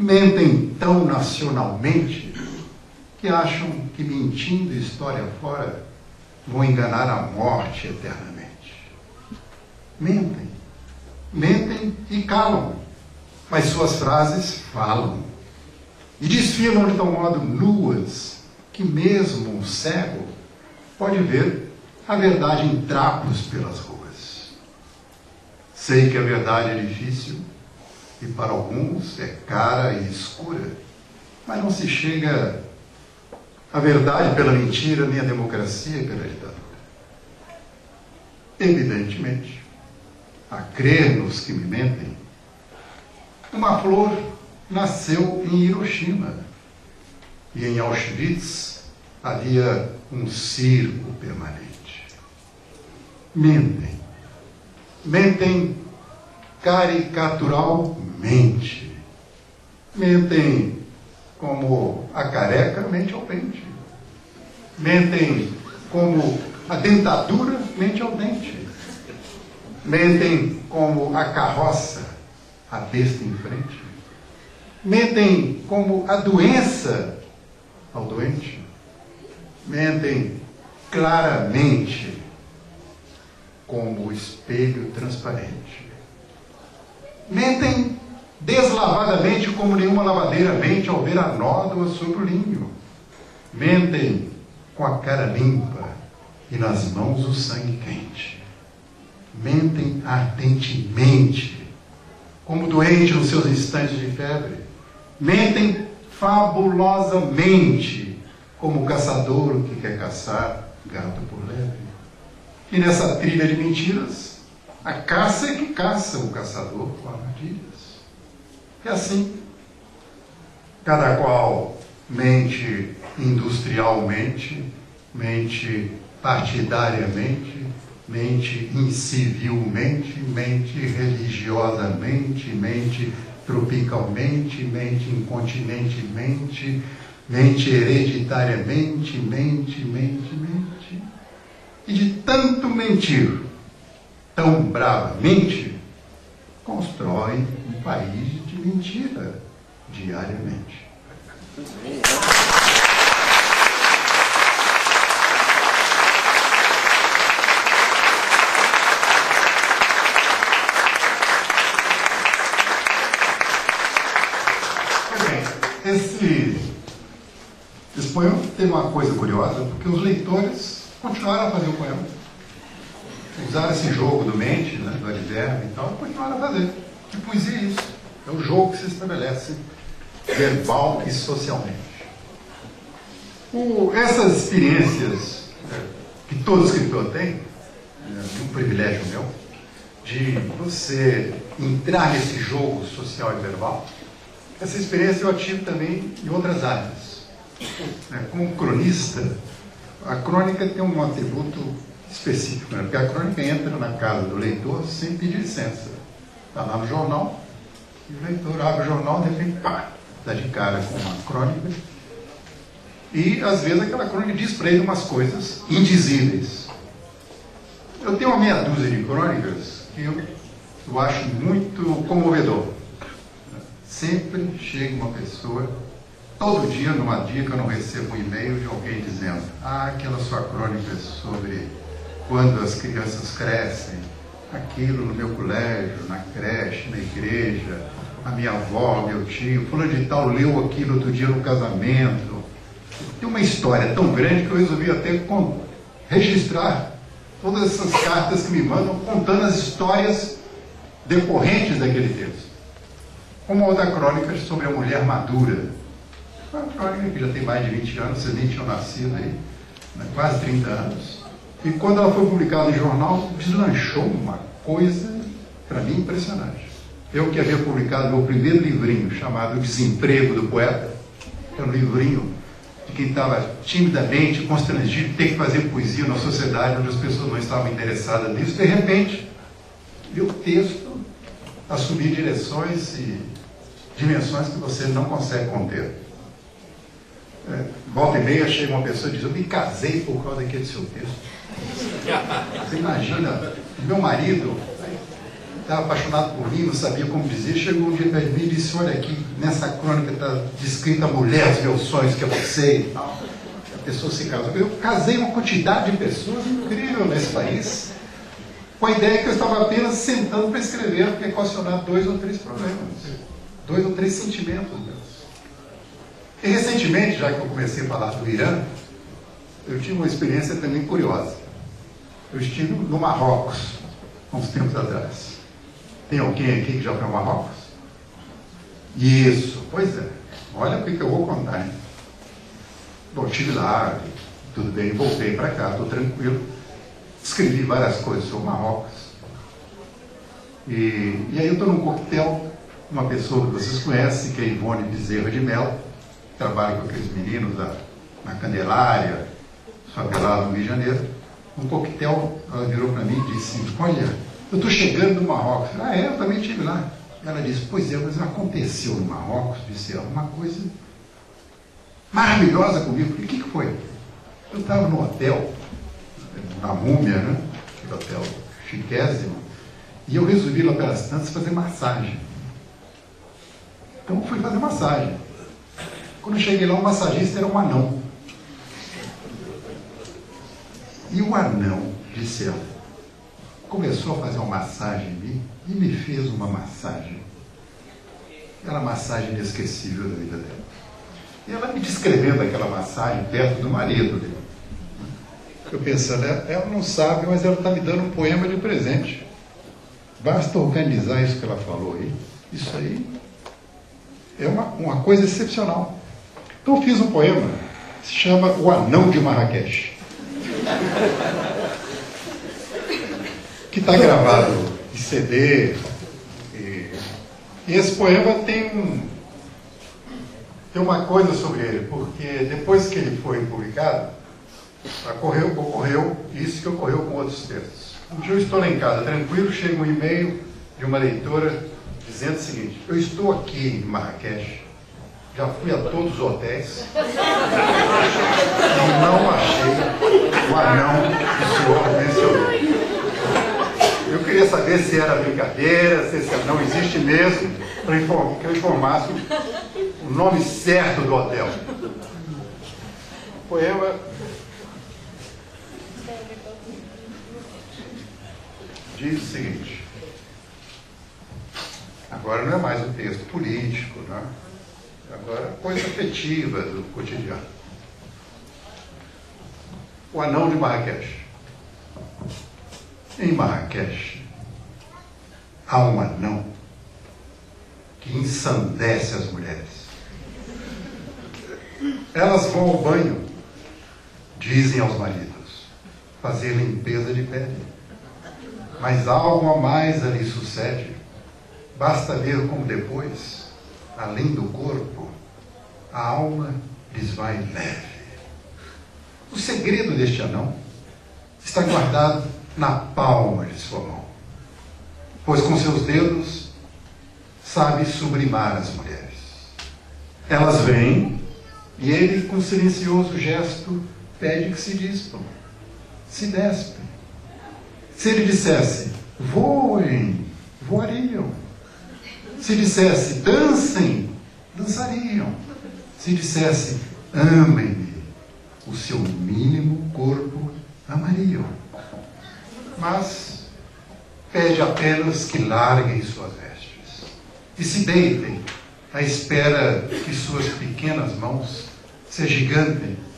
mentem tão nacionalmente que acham que, mentindo história fora, vão enganar a morte eternamente. Mentem. Mentem e calam, mas suas frases falam. E desfilam de tal modo nuas que mesmo um cego pode ver a verdade em trapos pelas ruas. Sei que a verdade é difícil e para alguns é cara e escura, mas não se chega à verdade pela mentira, nem à democracia pela ditadura. Evidentemente, a crer nos que me mentem, uma flor nasceu em Hiroshima e em Auschwitz havia um circo permanente. Mentem. Mentem caricaturalmente. Mentem como a careca mente ao pente. Mentem como a dentadura mente ao dente. Mentem como a carroça, a besta em frente. Mentem como a doença ao doente. Mentem claramente como o espelho transparente. Mentem deslavadamente como nenhuma lavadeira mente ao ver a nódoa sobre o linho. Mentem com a cara limpa e nas mãos o sangue quente. Mentem ardentemente, como doente nos seus instantes de febre. Mentem fabulosamente, como o caçador que quer caçar gato por lebre. E nessa trilha de mentiras, a caça é que caça o caçador com armadilhas. E assim, cada qual mente industrialmente, mente partidariamente, mente incivilmente, mente religiosamente, mente tropicalmente, mente incontinentemente, mente hereditariamente, mente. E de tanto mentir, tão bravamente, constrói um país de mentira diariamente. Esse poema teve uma coisa curiosa, porque os leitores continuaram a fazer o poema. Usaram esse jogo do mente, né, do advérbio e tal, e continuaram a fazer. Que poesia é isso? É o jogo que se estabelece verbal e socialmente. Essas experiências que todo escritor tem, um privilégio meu, de você entrar nesse jogo social e verbal, essa experiência eu tive também em outras áreas. Como cronista, a crônica tem um atributo específico, né? Porque a crônica entra na casa do leitor sem pedir licença. Está lá no jornal, e o leitor abre o jornal, de repente, pá, dá de cara com uma crônica. E, às vezes, aquela crônica diz para ele umas coisas indizíveis. Eu tenho uma meia dúzia de crônicas que eu acho muito comovedor. Sempre chega uma pessoa, todo dia, numa dica, eu não recebo um e-mail de alguém dizendo: ah, aquela sua crônica sobre quando as crianças crescem, aquilo no meu colégio, na creche, na igreja, a minha avó, meu tio, fulano de tal leu aquilo outro dia no casamento. Tem uma história tão grande que eu resolvi até registrar todas essas cartas que me mandam contando as histórias decorrentes daquele texto. Uma outra crônica sobre a mulher madura. Uma crônica que já tem mais de 20 anos, vocês nem tinham nascido aí, né, quase 30 anos. E quando ela foi publicada em jornal, deslanchou uma coisa, para mim, impressionante. Eu que havia publicado meu primeiro livrinho, chamado Desemprego do Poeta, que era um livrinho de quem estava timidamente constrangido de ter que fazer poesia na sociedade onde as pessoas não estavam interessadas nisso. De repente, meu texto assumir direções e dimensões que você não consegue conter. Volta e meia chega uma pessoa e diz: eu me casei por causa daquele seu texto. Você imagina, meu marido estava apaixonado por mim, não sabia como dizer. Chegou um dia para mim e disse: olha aqui, nessa crônica está descrita a mulher dos meus sonhos, que é você e tal. A pessoa se casou. Eu casei uma quantidade de pessoas incrível nesse país, com a ideia que eu estava apenas sentando para escrever, para equacionar 2 ou 3 problemas, 2 ou 3 sentimentos meus. E recentemente, já que eu comecei a falar do Irã, eu tive uma experiência também curiosa. Eu estive no Marrocos, há uns tempos atrás. Tem alguém aqui que já foi ao Marrocos? Isso, pois é. Olha o que eu vou contar, hein? Bom, estive lá, tudo bem, voltei para cá, estou tranquilo. Escrevi várias coisas sobre o Marrocos. E aí eu estou num coquetel, uma pessoa que vocês conhecem, que é Ivone Bezerra de Mello, que trabalha com aqueles meninos na Candelária, favelado no Rio de Janeiro. Um coquetel, ela virou para mim e disse: olha, eu estou chegando do Marrocos. Ah, é? Eu também estive lá. Ela disse: pois é, mas aconteceu no Marrocos, disse ela, uma coisa maravilhosa comigo. E o que foi? Eu estava no hotel, na Múmia, né? Aquele hotel chiquésimo, e eu resolvi lá pelas tantas fazer massagem. Então eu fui fazer massagem. Quando eu cheguei lá, o massagista era um anão. E o anão, disse ela, começou a fazer uma massagem em mim e me fez uma massagem. Aquela massagem inesquecível da vida dela. E ela me descrevendo aquela massagem perto do marido dele. Eu pensando, ela não sabe, mas ela está me dando um poema de presente. Basta organizar isso que ela falou aí. Isso aí é uma coisa excepcional. Então eu fiz um poema, se chama O Anão de Marrakech. Que está gravado em CD. E esse poema tem uma coisa sobre ele, porque depois que ele foi publicado, ocorreu isso que ocorreu com outros textos. Um dia eu estou lá em casa, tranquilo, chega um e-mail de uma leitora dizendo o seguinte: eu estou aqui em Marrakech, já fui a todos os hotéis e não achei o anão que o senhor mencionou. Eu queria saber se era brincadeira, se esse anão existe mesmo, para que eu informasse o nome certo do hotel. O poema diz o seguinte: agora não é mais um texto político, né? Agora é coisa afetiva do cotidiano. O Anão de Marrakech. Em Marrakech há um anão que ensandece as mulheres. Elas vão ao banho, dizem aos maridos, fazer limpeza de pele. Mas algo a mais ali sucede. Basta ver como depois, além do corpo, a alma lhes vai leve. O segredo deste anão está guardado na palma de sua mão, pois com seus dedos sabe sublimar as mulheres. Elas vêm e ele, com silencioso gesto, pede que se dispam, se despem. Se ele dissesse voem, voariam. Se dissesse dancem, dançariam. Se dissesse amem-me, o seu mínimo corpo amariam. Mas pede apenas que larguem suas vestes e se deitem à espera que suas pequenas mãos se agigantem